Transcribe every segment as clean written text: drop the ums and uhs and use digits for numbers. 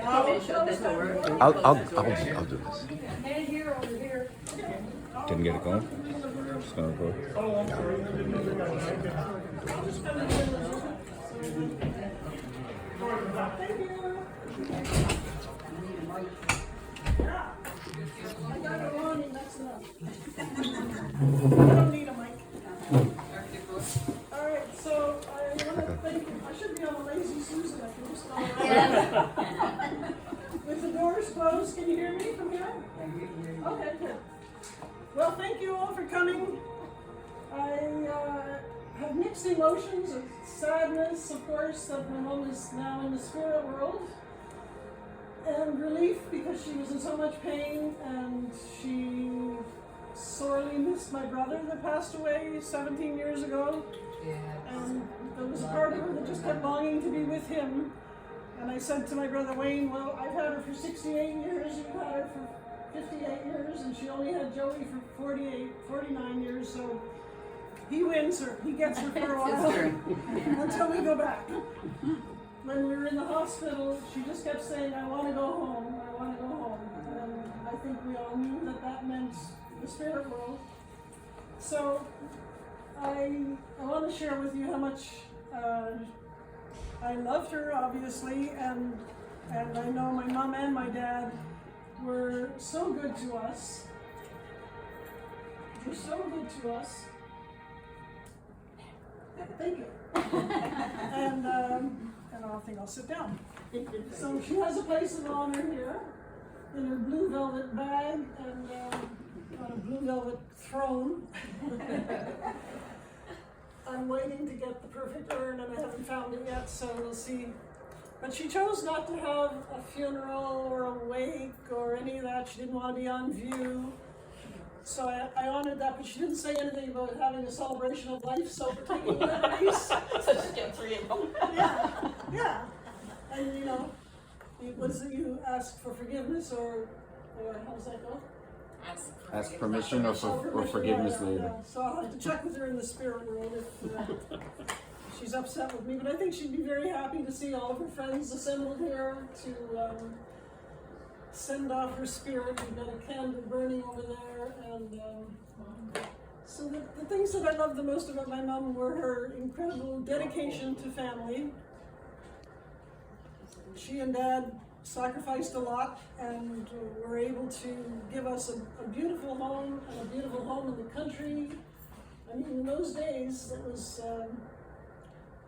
I'll do this. And here, over here. Didn't get it going? Just gonna record. Thank you. I got it on and that's enough. I don't need a mic. All right, so I want to thank you. I should be on a lazy Susan. I can just go around. With the doors closed, can you hear me from here? Okay, good. Well, thank you all for coming. I have mixed emotions of sadness, of course, that my mom is now in the spirit world, and relief because she was in so much pain, and she sorely missed my brother that passed away 17 years ago. And there was a part of her that just kept longing to be with him. And I said to my brother Wayne, well, I've had her for 68 years, you've had her for 58 years, and she only had Joey for 49 years, so he wins her. He gets her for a while until we go back. When we were in the hospital, she just kept saying, I want to go home, I want to go home. And I think we all knew that that meant the spirit world. So I want to share with you how much I loved her, obviously, and I know my mom and my dad were so good to us. Were so good to us. Thank you. And I think I'll sit down. So she has a place of honor here in her blue velvet bag and on a blue velvet throne. I'm waiting to get the perfect urn and I haven't found it yet, so we'll see. But she chose not to have a funeral or a wake or any of that. She didn't want to be on view. So I honored that, but she didn't say anything about having a celebration of life, so we're taking liberties. So she got 3 of them. Yeah. And you know, what is it, you ask for forgiveness or how does that go? Ask permission or forgiveness later. Yeah. So I'll have to check with her in the spirit world if she's upset with me. But I think she'd be very happy to see all of her friends assembled here to send off her spirit. We've got a candle burning over there. And so the things that I loved the most about my mom were her incredible dedication to family. She and Dad sacrificed a lot and were able to give us a beautiful home and a beautiful home in the country. I mean, in those days,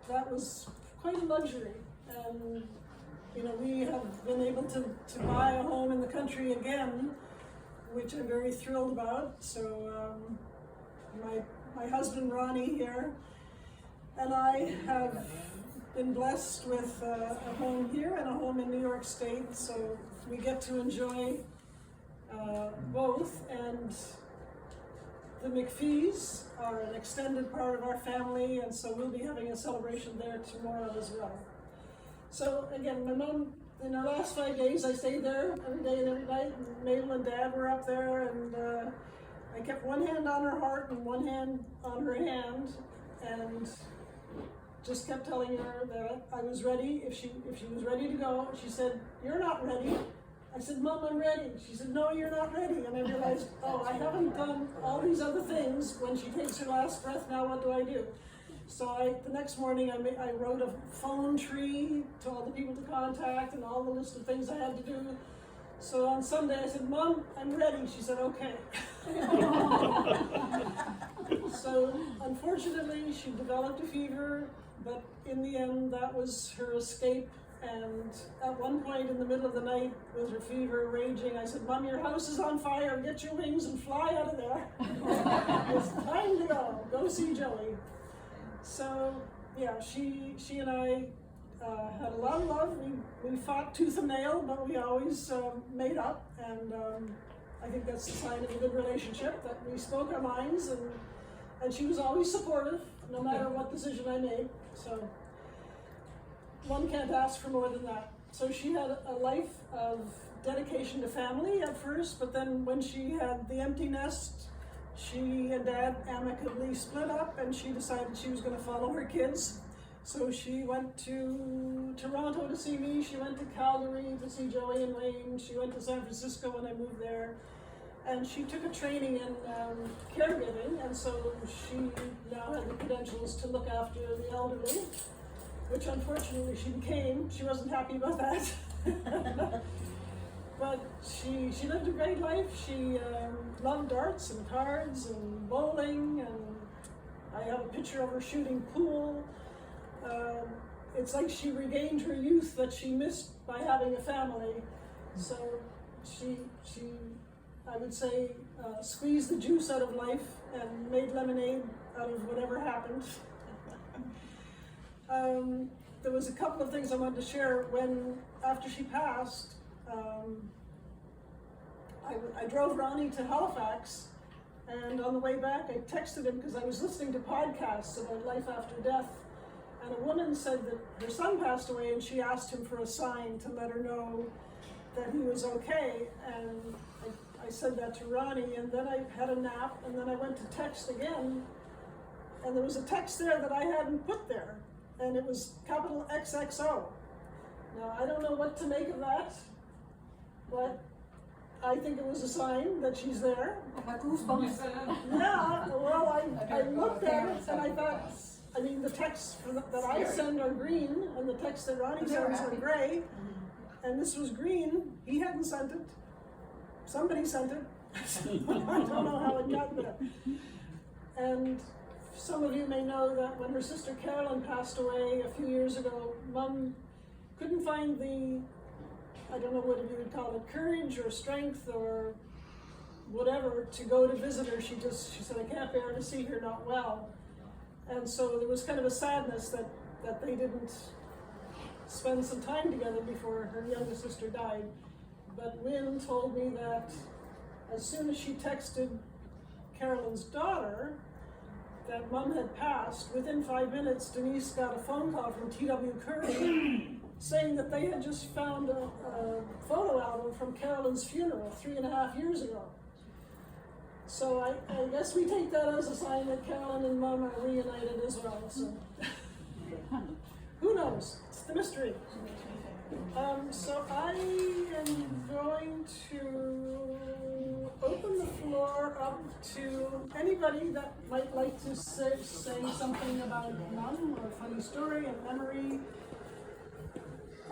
that was quite a luxury. And you know, we have been able to buy a home in the country again, which I'm very thrilled about. So my husband Ronnie here and I have been blessed with a home here and a home in New York State, so we get to enjoy both. And the McPhees are an extended part of our family, and so we'll be having a celebration there tomorrow as well. So again, my mom, in our last 5 days, I stayed there every day and every night, and Mabel and Dad were up there, and I kept one hand on her heart and one hand on her hand, and just kept telling her that I was ready. If she was ready to go, she said, "You're not ready." I said, "Mom, I'm ready." She said, "No, you're not ready." And I realized, oh, I haven't done all these other things. When she takes her last breath, now what do I do? So the next morning I wrote a phone tree to all the people to contact and all the list of things I had to do. So on Sunday I said, "Mom, I'm ready." She said, "Okay." So unfortunately she developed a fever, but in the end that was her escape. And at one point in the middle of the night, with her fever raging, I said, "Mom, your house is on fire. Get your wings and fly out of there. It's time to go. Go see Joey." So yeah, she and I had a lot of love. We fought tooth and nail, but we always made up. And I think that's a sign of a good relationship, that we spoke our minds, and she was always supportive, no matter what decision I made. So one can't ask for more than that. So she had a life of dedication to family at first, but then when she had the empty nest, she and Dad amicably split up, and she decided she was going to follow her kids. So she went to Toronto to see me, she went to Calgary to see Joey and Wayne, she went to San Francisco when I moved there, and she took a training in caregiving, and so she now had the credentials to look after the elderly, which unfortunately she became. She wasn't happy about that. But she lived a great life. She loved darts and cards and bowling, and I have a picture of her shooting pool. It's like she regained her youth that she missed by having a family. So she I would say, squeezed the juice out of life and made lemonade out of whatever happened. There was a couple of things I wanted to share. After she passed, I drove Ronnie to Halifax, and on the way back I texted him because I was listening to podcasts about life after death, and a woman said that her son passed away and she asked him for a sign to let her know that he was okay, and I said that to Ronnie, and then I had a nap, and then I went to text again, and there was a text there that I hadn't put there, and it was capital XXO. Now, I don't know what to make of that, but I think it was a sign that she's there. I got goosebumps. Yeah, well, I looked at it, and I thought, I mean, the texts that I send are green, and the texts that Ronnie sends are gray, and this was green. He hadn't sent it. Somebody sent it. I don't know how it got there. And some of you may know that when her sister Carolyn passed away a few years ago, Mom couldn't find the, I don't know what you would call it, courage or strength or whatever to go to visit her. She said, I can't bear to see her not well. And so there was kind of a sadness that they didn't spend some time together before her youngest sister died. But Lynn told me that as soon as she texted Carolyn's daughter that Mom had passed, within 5 minutes Denise got a phone call from T.W. Curry saying that they had just found a photo album from Carolyn's funeral 3.5 years ago. So I guess we take that as a sign that Carolyn and Mom are reunited as well. So who knows? It's the mystery. So I am going to open the floor up to anybody that might like to say something about Mom or a funny story, a memory.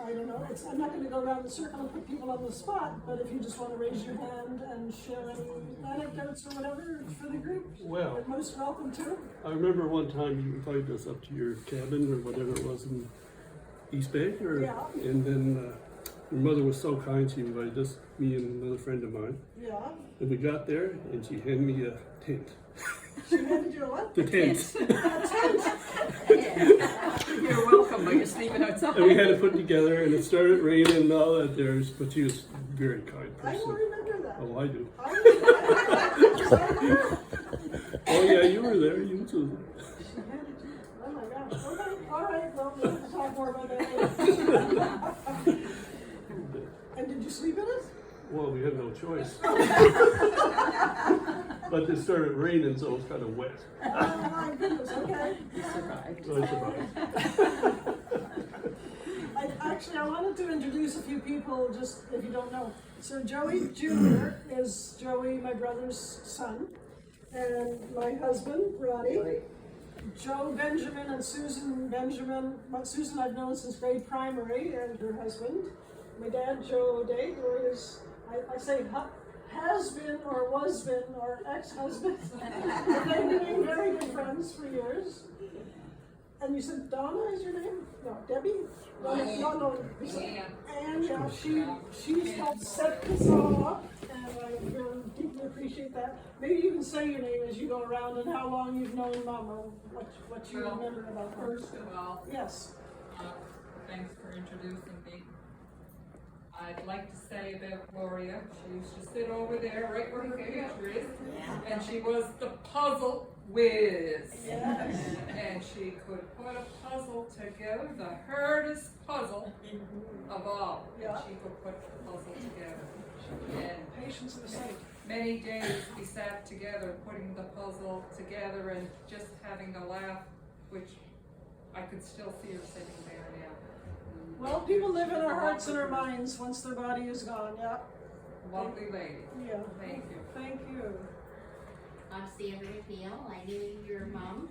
I don't know. I'm not going to go around the circle and put people on the spot, but if you just want to raise your hand and share any anecdotes or whatever for the group, well, you're most welcome to. I remember one time you invited us up to your cabin or whatever it was in East Bay, and then your mother was so kind, she invited us, me and another friend of mine. Yeah. And we got there, and she handed me a tent. She handed you a what? The tent. A tent. You're welcome, but you're sleeping outside. And we had it put together, and it started raining and all that there, but she was a very kind I person. don't remember that. Oh, I do. I Oh yeah, you were there. You too. Oh my gosh. Okay. All right. Well, we'll have to talk more about that later. And did you sleep in it? Well, we had no choice. But it started raining, so it was kind of wet. Oh my goodness. Okay. You survived. So I survived. I wanted to introduce a few people, just if you don't know. So Joey Jr. is Joey, my brother's son, and my husband, Ronnie. Joe Benjamin and Susan Benjamin. Susan I've known since grade primary, and her husband. My dad, Joe O'Day, Glorias, I say has been or was been or ex-husband. They've been very good friends for years. And you said Donna is your name? No, Debbie? No. And yeah, she's helped set this all up, and I really deeply appreciate that. Maybe you can say your name as you go around and how long you've known Mom or what you remember about her. First of all, Yes. thanks for introducing me. I'd like to say about Gloria, she used to sit over there right where her picture is, and she was the puzzle whiz. Yes. And she could put a puzzle together, the hardest puzzle of all. Yeah. And she could put the puzzle together. And Patience of the saint. many days we sat together putting the puzzle together and just having a laugh, which I could still see her sitting there now. Well, people live in our hearts and our minds once their body is gone, yeah. Lovely lady. Yeah. Thank you. Thank you. I'm Sandra McNeil. I knew your mom,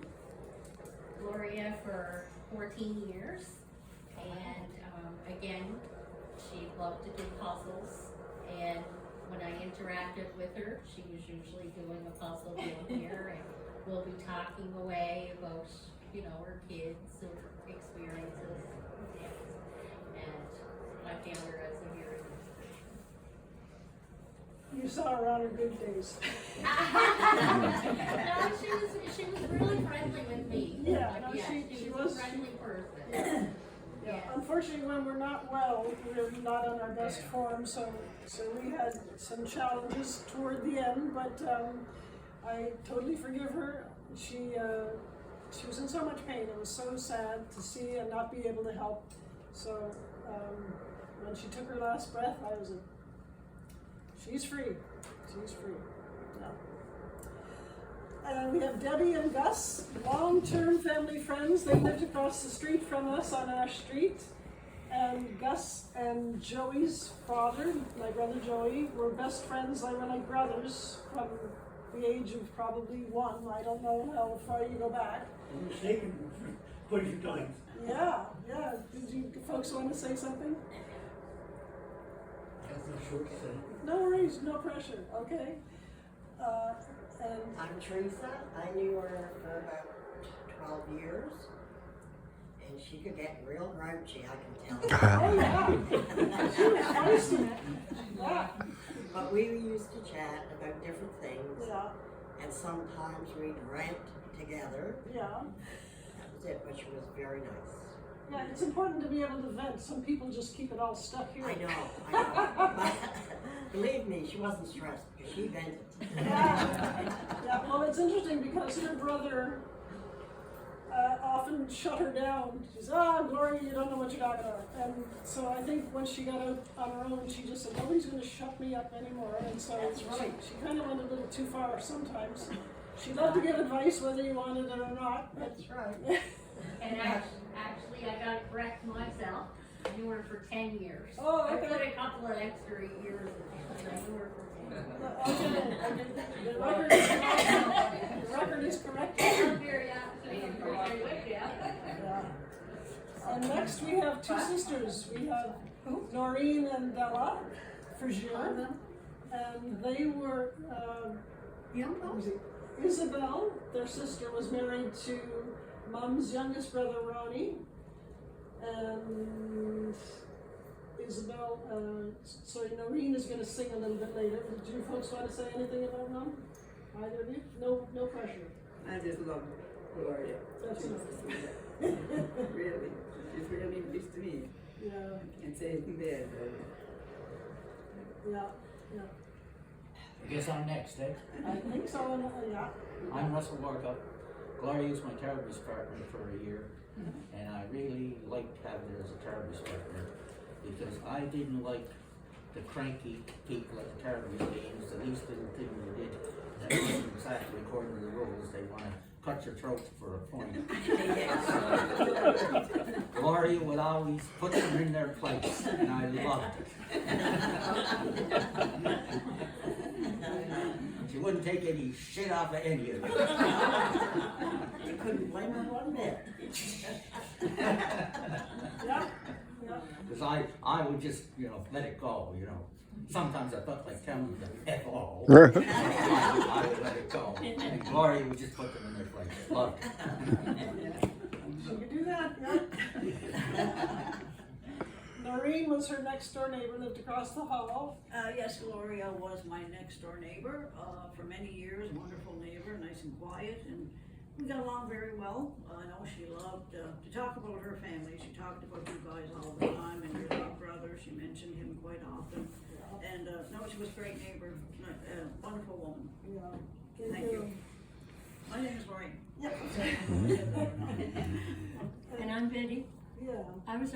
Gloria, for 14 years. And again, she loved to do puzzles. And when I interacted with her, she was usually doing a puzzle down here. And we'll be talking away about, you know, her kids or experiences. Yes. And I found her as a very nice person. You saw her on her good days. No, she was really friendly with me. Yeah, Like, no, yeah, she was was- a friendly person. Yeah. Yeah. Unfortunately, when we're not well, we're not on our best form, so we had some challenges toward the end, but I totally forgive her. She was in so much pain. It was so sad to see and not be able to help. So when she took her last breath, I was she's free. She's free. Yeah. We have Debbie and Gus, long-term family friends. They lived across the street from us on our street. And Gus and Joey's father, my brother Joey, were best friends. They were like brothers from the age of probably 1. I don't know how far you go back. I'm mistaken quite a few times. Yeah, yeah. Did you folks want to say something? That's not short to say. No worries, no pressure, okay? And I'm Teresa. I knew her for about 12 years. And she could get real grouchy, I can tell you. oh yeah, she was feisty. Yeah, But we used to chat about different things. yeah, And sometimes we'd rant together. yeah. That was it, but she was very nice. Yeah, it's important to be able to vent. Some people just keep it all stuck here. I know. But believe me, she wasn't stressed because she vented. Yeah, well, it's interesting because her brother often shut her down. She says, Gloria, you don't know what you're talking about. And so I think when she got out on her own, she just said, nobody's going to shut me up anymore. And so That's right. she kind of went a little too far sometimes. She loved to give advice whether you wanted it or not. But That's right. And actually, I got it correct myself. I knew her for 10 years. Oh, okay. I put a couple of extra years in there, but I knew her for 10 years. The record is correct. Yeah. And next we have two sisters. We have Noreen and Della Frazier. And they were, Isabel, their sister, was married to Mom's youngest brother, Ronnie. And Isabel, sorry, Noreen is going to sing a little bit later. Did you folks want to say anything about Mom? Either of you? No pressure. I just love Gloria. That's enough. Really. She's really nice to me. Yeah, I can't say anything bad. yeah. I guess I'm next, eh? I think so, yeah. I'm Russell Warcup. Gloria was my therapist partner for a year, and I really liked having her as a therapist partner because I didn't like the cranky people at the therapist games. The least little thing they did that wasn't exactly according to the rules, they want to cut your throat for a point. Gloria would always put them in their place, and I loved it. She wouldn't take any shit off of any of it. You couldn't blame her one bit. Yeah. Because I would just, let it go, Sometimes I felt like telling them to F all. I would let it go. And Gloria would just put them in their place. Loved it. She could do that, yeah. Noreen was her next door neighbor, lived across the hall. Yes, Gloria was my next door neighbor for many years, wonderful neighbor, nice and quiet, and we got along very well. I know she loved to talk about her family. She talked about you guys all the time, and your big brother, she mentioned him quite often. And no, she was a great neighbor, wonderful woman. Yeah. Thank you. My name is Maureen. And I'm Betty. Yeah. I'm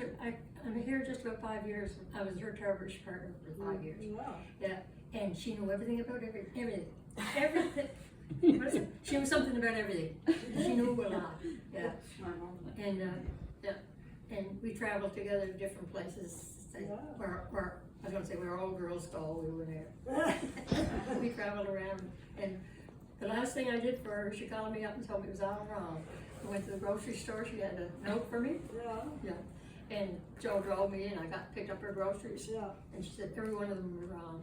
here just about 5 years. I was her therapist partner for 5 years. Wow. Yeah, and she knew everything about everything. She was something about everything. She knew a lot, yeah. And, yeah, and we traveled together to different places. Where I was gonna say where all girls go, we were there. We traveled around, and the last thing I did for her, she called me up and told me it was all wrong. I went to the grocery store, she had a note for me. Yeah. And Joe drove me and I picked up her groceries. Yeah. And she said, every one of them were wrong.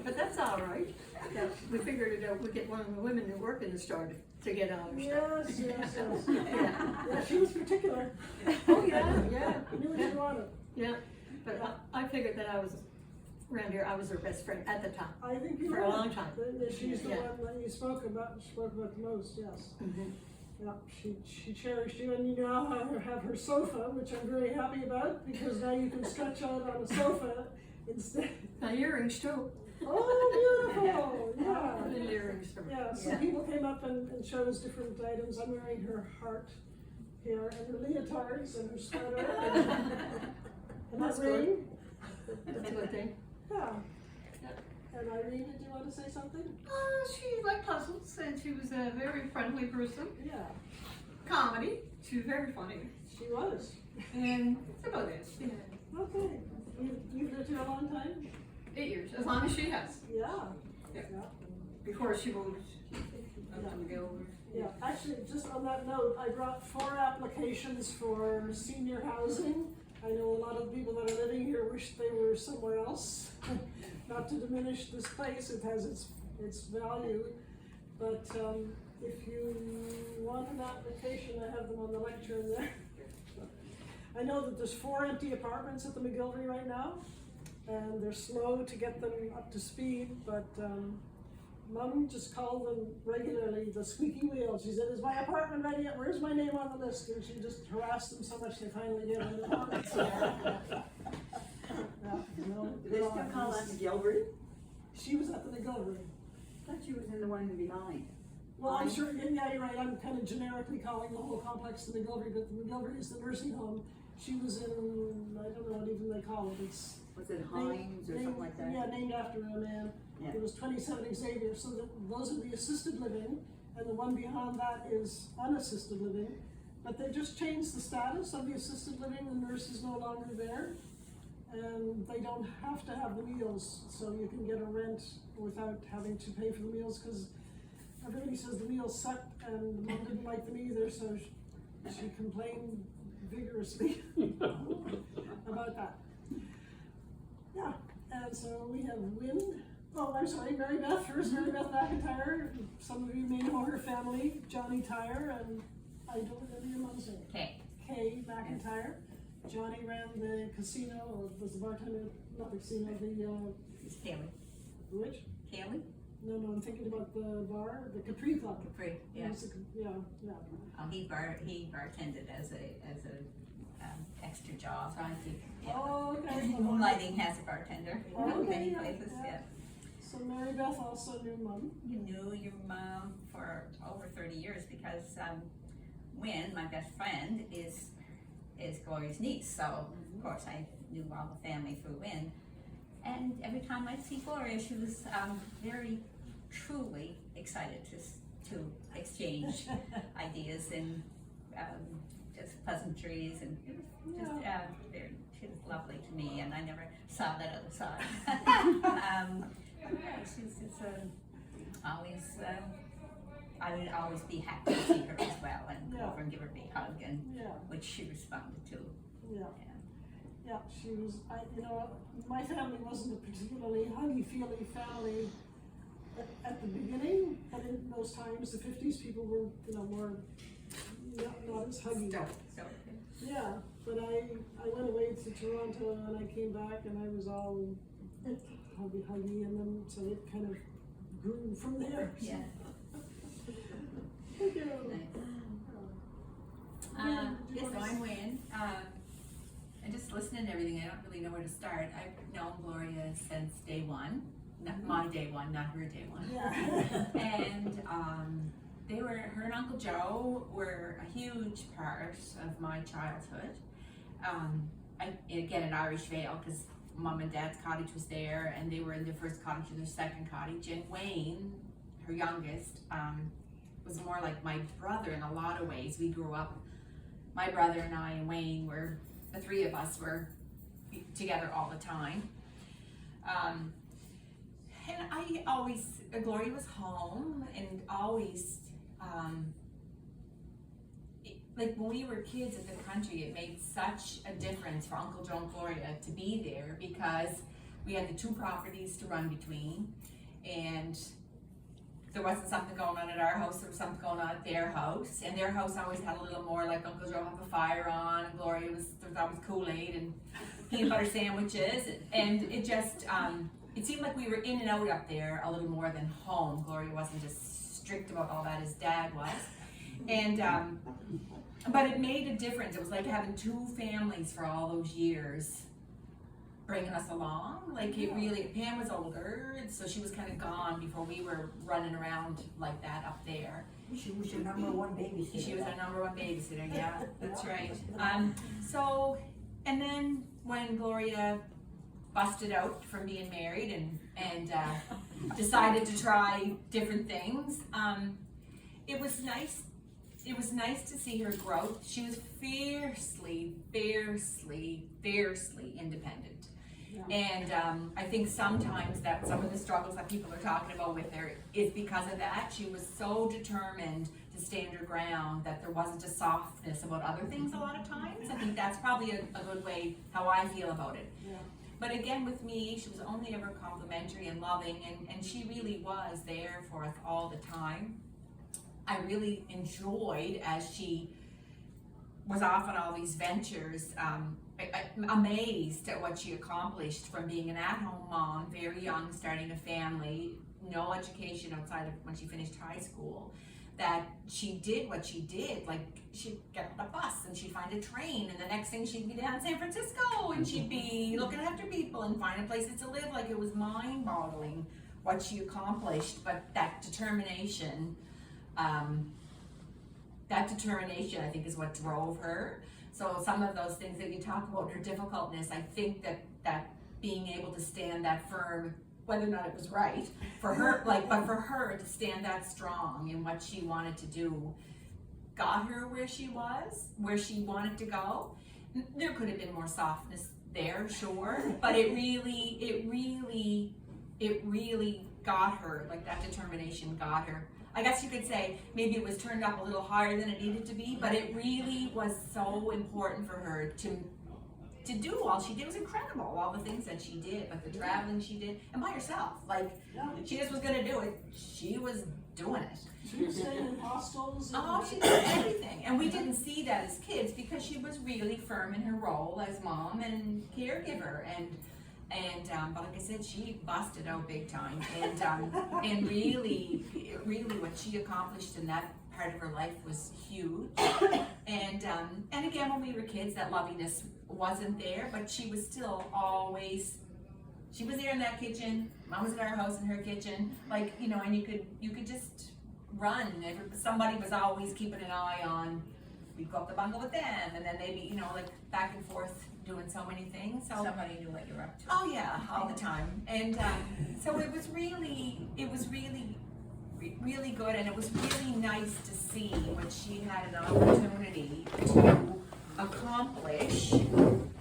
But that's all right. Yeah, we figured it out, we'd get one of the women who work in the store to get all her stuff. Yes. Yeah, she was particular. Oh, yeah. Knew what she wanted. Yeah, but I figured that I was, around here, I was her best friend at the time. I think you For were. a long time. She's the Yeah. one that you spoke about the most, yes. Mhm. Yeah, she cherished you, and you now have her sofa, which I'm very happy about, because now you can stretch out on a sofa instead. My earrings too. Oh, beautiful! Yeah. Little earrings from Yeah, so people came up and showed us different items. I'm wearing her heart here, and her leotards, and her sweater, and That's her ring. good. That's a good thing. Yeah. And Irene, did you want to say something? She liked puzzles and she was a very friendly person. Yeah, Comedy, she was very funny. she was. And that's about it. Okay. You've lived here a long time? 8 years, as long as she has. Yeah. Yeah. Yeah. Before she moved up to McGill. Yeah, actually, just on that note, I brought 4 applications for senior housing. I know a lot of people that are living here wish they were somewhere else. Not to diminish this place, it has its value. But if you want an application, I have them on the lectern there. I know that there's 4 empty apartments at the McGillivray right now, and they're slow to get them up to speed, but Mom just called them regularly, the squeaky wheel. She said, is my apartment ready yet? Where's my name on the list? And she just harassed them so much they finally gave them the apartment. Do they still call that McGillivray? She was at the McGillivray. I thought she was in the one behind. Well, I'm sure, yeah, you're right. I'm kind of generically calling the whole complex the McGillivray, but the McGillivray is the nursing home. She was in, I don't know what even they call it. It's Was it Hines or something like that? Yeah, named after a man. Yeah. It was 27 Xavier, so those are the assisted living, and the one beyond that is unassisted living. But they just changed the status of the assisted living. The nurse is no longer there, and they don't have to have the meals, so you can get a rent without having to pay for the meals, because everybody says the meals suck, and the mom didn't like them either, so she complained vigorously about that. Yeah, and so we have Wynn. Oh, I'm sorry, Mary Beth first, Mary Beth McIntyre. Some of you may know her family, Johnny Tyre, and I don't remember your mom's name. Kay McIntyre. Johnny ran the casino, or was the bartender, not the casino, It's Kaylee. which? Kaylee? No, I'm thinking about the bar, the Capri Club. Capri, yeah. It was yeah. He bartended as a extra job. Yeah. Oh, okay. Moonlighting has a bartender in many yeah, places, yeah. So Mary Beth also knew Mom. You knew your mom for over 30 years because Wynn, my best friend, is Gloria's niece. So of course I knew all the family through Wynn. And every time I'd see Gloria, she was very truly excited to exchange ideas and just pleasantries, and it was just she was lovely to me, and I never saw that other side. She's always, I would always be happy to see her as well, and go over and give her a big hug, and which she responded to. Yeah, she was, my family wasn't a particularly huggy-feely family at the beginning, but in those times, the 50s, people were, more, not as huggy. Yeah, but I went away to Toronto and I came back and I was all huggy, and then, so it kind of grew from there. Yeah. Thank you. Yes, so I'm Wynn. And just listening to everything, I don't really know where to start. I've known Gloria since day one. Not my day one, not her day one. Yeah. And her and Uncle Joe were a huge part of my childhood. Again, in Irish Vale, because mom and dad's cottage was there, and they were in their first cottage and their second cottage. And Wayne, her youngest, was more like my brother in a lot of ways. We grew up, my brother and I and Wayne were, the three of us were together all the time. And I always, Gloria was home, and always, like when we were kids at the country, it made such a difference for Uncle Joe and Gloria to be there, because we had the two properties to run between, and there wasn't something going on at our house, there was something going on at their house, and their house always had a little more, like Uncle Joe had a fire on, and Gloria there was always Kool-Aid and peanut butter sandwiches, and it just, it seemed like we were in and out up there a little more than home. Gloria wasn't just strict about all that as Dad was, and but it made a difference. It was like having two families for all those years bringing us along. Like it really, Pam was older, so she was kind of gone before we were running around like that up there. She was your number one babysitter. She was our number one babysitter, yeah, that's right. So, and then when Gloria busted out from being married and decided to try different things, it was nice. It was nice to see her growth. She was fiercely independent. Yeah. And I think sometimes that some of the struggles that people are talking about with her is because of that. She was so determined to stand her ground that there wasn't a softness about other things a lot of times. I think that's probably a good way how I feel about it. Yeah. But again, with me, she was only ever complimentary and loving, and she really was there for us all the time. I really enjoyed, as she was off on all these ventures, amazed at what she accomplished from being an at-home mom, very young, starting a family, no education outside of when she finished high school, that she did what she did. Like, she'd get on a bus and she'd find a train, and the next thing she'd be down in San Francisco, and she'd be looking after people and finding places to live. Like, it was mind-boggling what she accomplished, but that determination, I think, is what drove her. So some of those things that you talk about, her difficultness, I think that being able to stand that firm, whether or not it was right for her, but for her to stand that strong in what she wanted to do, got her where she was, where she wanted to go. There could have been more softness there, sure, but it really got her, like that determination got her. I guess you could say maybe it was turned up a little higher than it needed to be, but it really was so important for her to do all she did. It was incredible, all the things that she did, like the traveling she did, and by herself. Like, she just was gonna do it. She was doing it. She was staying in hostels. Oh, she did everything. And we didn't see that as kids because she was really firm in her role as mom and caregiver. But like I said, she busted out big time, and really what she accomplished in that part of her life was huge. And again, when we were kids, that lovingness wasn't there, but she was still always, she was there in that kitchen. Mom was at our house in her kitchen, like, you know, and you could just run. Somebody was always keeping an eye on. We'd go up the bungalow with them, and then they'd be, you know, like back and forth doing so many things. So Somebody knew what you were up to. oh yeah, all the time. And so it was really good, and it was really nice to see what she had an opportunity to accomplish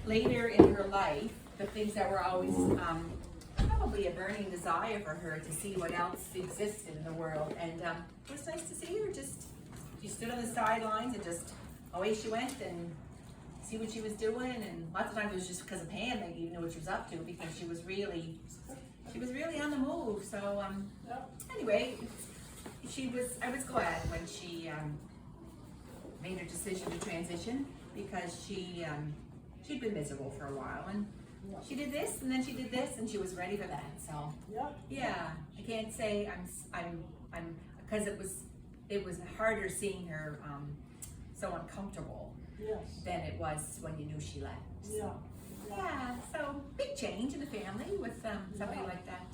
later in her life, the things that were always probably a burning desire for her to see what else existed in the world. And it was nice to see her she stood on the sidelines and just away she went and see what she was doing. And lots of times it was just because of Pam that you knew what she was up to, because she was really on the move. So anyway, I was glad when she made her decision to transition, because she'd been miserable for a while, and she did this and then she did this, and she was ready for that. So yeah, I can't say I'm because it was harder seeing her so uncomfortable than it was when you knew she left. So, yeah, so big change in the family with somebody like that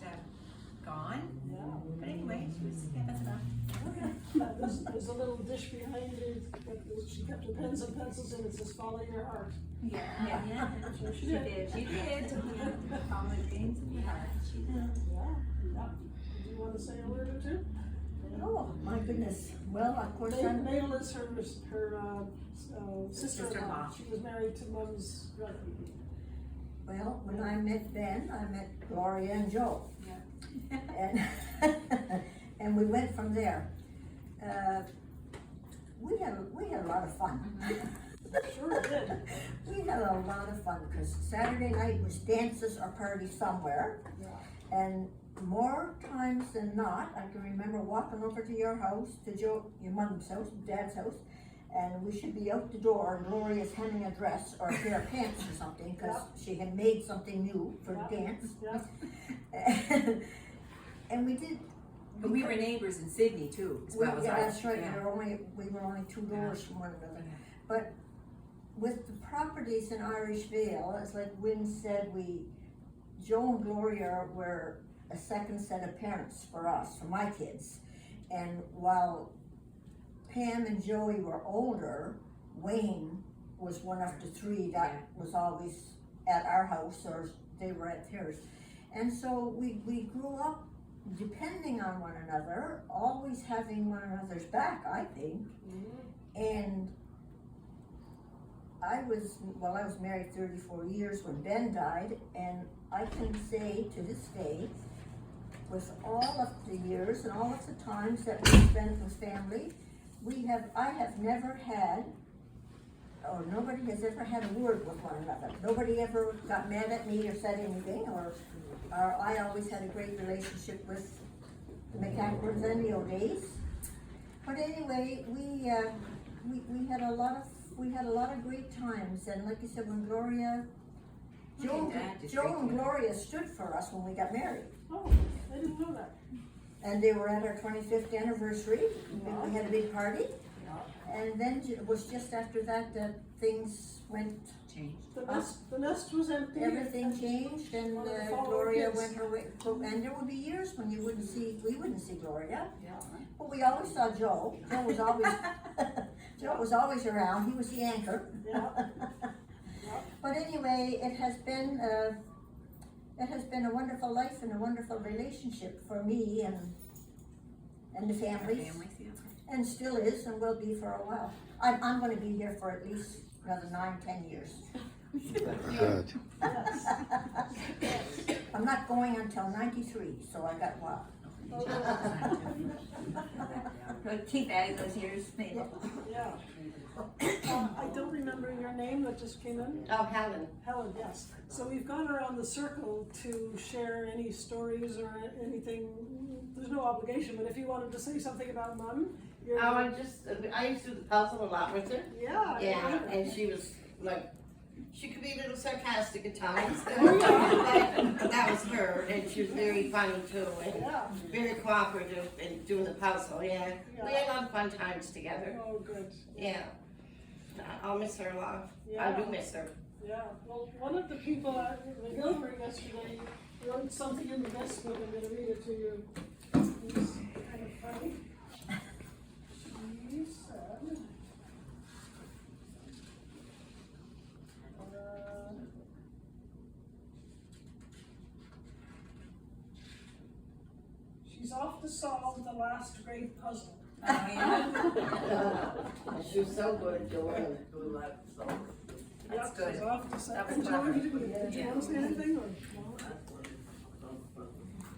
gone. Yeah. But anyway, that's enough. There's a little dish behind it, that she kept her pens and pencils in, it says follow your heart. Yeah. So she She did. did. Follow the dreams of your heart. She did. Yeah. Do you want to say a word or two? Oh, my goodness. Well, of course, I'm Mabel is her sister-in-law. Sister-in-law. She was married to Mom's brother. Well, when I met Ben, I met Gloria and Joe. Yeah. And, and we went from there. We had a lot of fun. Sure did. We had a lot of fun because Saturday night was dances or parties somewhere. Yeah. And more times than not, I can remember walking over to your house, to Joe, your mom's house, dad's house, and we should be out the door, and Gloria's hemming a dress or a pair of pants or something, because she had made something new for the dance. Yeah. And we did. But we were neighbors in Sydney too, as well as Yeah, ours. that's right, Yeah. we were only 2 doors from one another. But with the properties in Irish Vale, as like Wynn said, Joe and Gloria were a second set of parents for us, for my kids. And while Pam and Joey were older, Wayne was one of the 3 that was always at our house, or they were at theirs. And so we grew up depending on one another, always having one another's back, I think. And I was married 34 years when Ben died, and I can say to this day, with all of the years and all of the times that we spent with family, I have never had, or nobody has ever had a word with one another. Nobody ever got mad at me or said anything, or I always had a great relationship with the McCaffreys and the O'Days. But anyway, we had a lot of great times, and like you said, when Joe and Gloria stood for us when we got married. Oh, I didn't know that. And they were at our 25th anniversary. We had a big party. And then it was just after that that things went. Changed. The nest was empty. Everything changed, and Gloria went her way. And there would be years when we wouldn't see Gloria. Yeah. But we always saw Joe. Joe was always around. He was the anchor. Yeah. But anyway, it has been a wonderful life and a wonderful relationship for me and the families. And still is, and will be for a while. I'm going to be here for at least another 9-10 years. Good. I'm not going until 93, so I got a while. Keep adding those years, maybe. Yeah. I don't remember your name that just came in. Oh, Helen. Helen, yes. So we've gone around the circle to share any stories or anything. There's no obligation, but if you wanted to say something about Mom, you're. I used to do the puzzle a lot with her. Yeah. Yeah, and she was like, she could be a little sarcastic at times. But that was her, and she was very funny too, and very cooperative in doing the puzzle, yeah. We had a lot of fun times together. Oh, good. Yeah. I'll miss her a lot. Yeah. I do miss her. Yeah, well, one of the people at the Gilbert yesterday wrote something in the best book. I'm going to read it to you. It's kind of funny. She said, she's off to solve the last great puzzle. Oh, yeah. She was so good at doing it. That's good. She's off to solve. That was And Joe, clever. did you want to say anything? Or?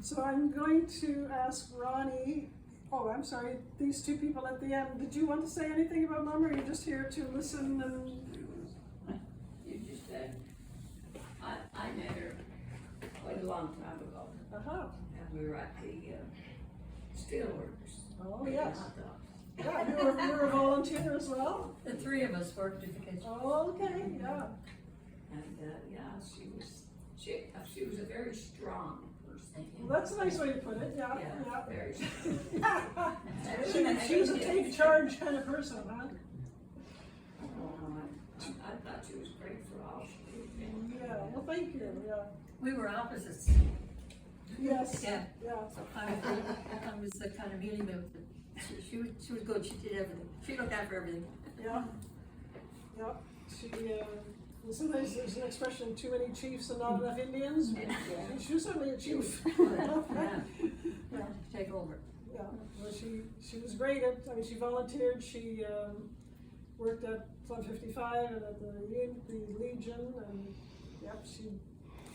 So I'm going to ask Ronnie, I'm sorry, these 2 people at the end, did you want to say anything about Mom, or are you just here to listen and? You just said, I met her quite a long time ago, Uh-huh. and we were at the steelworks. Oh, making yes. hot dogs. Yeah, you're a volunteer as well? The 3 of us worked at the kitchen. Oh, okay, yeah. And, she was a very strong person. Well, that's a nice way to put it, yeah. Very strong. She was a take charge kind of person, huh? I thought she was great for all she did. Yeah, well, thank you, yeah. We were opposites. Yes, Yeah. yeah. So I was kind of mealy mouthed. She was good, she did everything, she looked after everything. Yeah, yeah, she, sometimes there's an expression, too many chiefs and not enough Indians. She was certainly a chief. Yeah. Take over. Yeah, well, she was great at, I mean, she volunteered, she, worked at Club 55 and at the Legion, and, yep, she,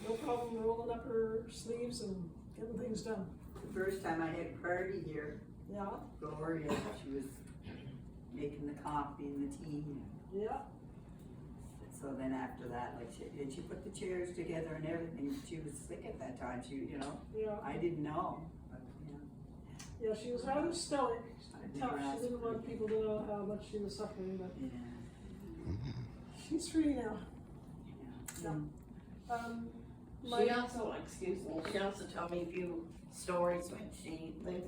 no problem rolling up her sleeves and getting things done. The first time I had party here, Yeah, Gloria, she was making the coffee and the tea. yeah, So then after that, like she put the chairs together and everything. She was sick at that time. yeah. I didn't know. But, Yeah, she was rather stoic, I tough, never she asked didn't her. want people to know how much she was suffering, but Yeah. she's free now. Yeah. She Mike, also, excuse me, she also told me a few stories when she lived